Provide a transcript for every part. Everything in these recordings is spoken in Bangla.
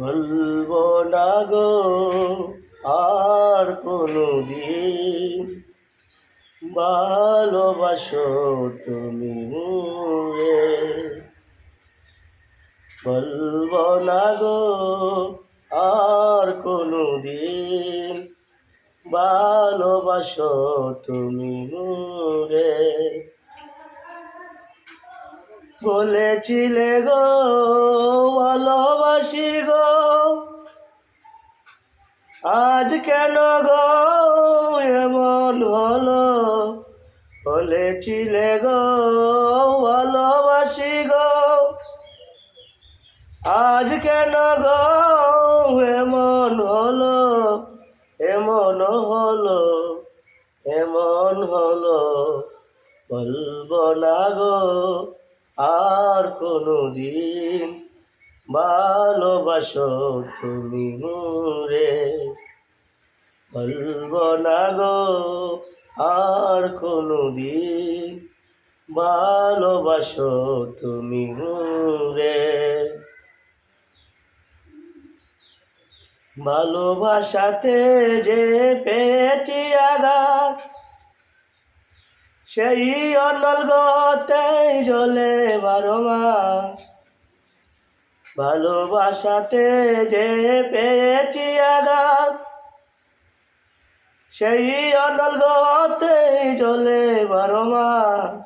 বলবো না গো আর কোনোদিন ভালোবাসো তুমি মোরে। বলবো না গো আর কোনোদিন ভালোবাসো তুমি মোরে। বলেছিলে গো ভালোবাসি গো, আজ কেন গো এমন হলো। বলেছিলে গো ভালোবাসি গো, আজ কেন গো এমন হলো। এমন হলো, এমন হলো। বলবো না গো আর কোনোদিন ভালোবাসো তুমি মোরে। বলবো না গো আর কোনোদিন ভালোবাসো তুমি মোরে। ভালোবাসাতে যে পেয়েছি আঘাত, সেই অনল গতে জ্বলে 12 মাস। ভালোবাসাতে যে পেয়েছি আঘাত, সেই অনল গতে জ্বলে 12 মাস।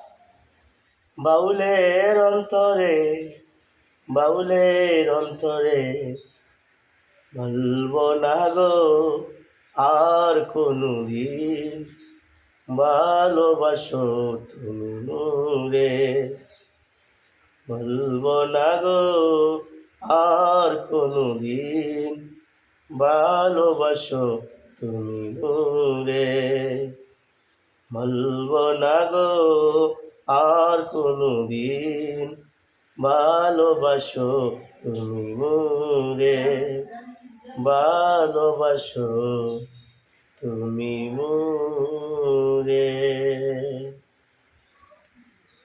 বাউলের অন্তরে, বাউলের অন্তরে বলবো না গো আর কোনোদিন ভালোবাসো তুমি মোরে। বলবো না গো আর কোনোদিন ভালোবাসো তুমি মোরে। বলবো না গো আর কোনোদিন ভালোবাসো তুমি মোরে। ভালোবাসো তুমি মোরে।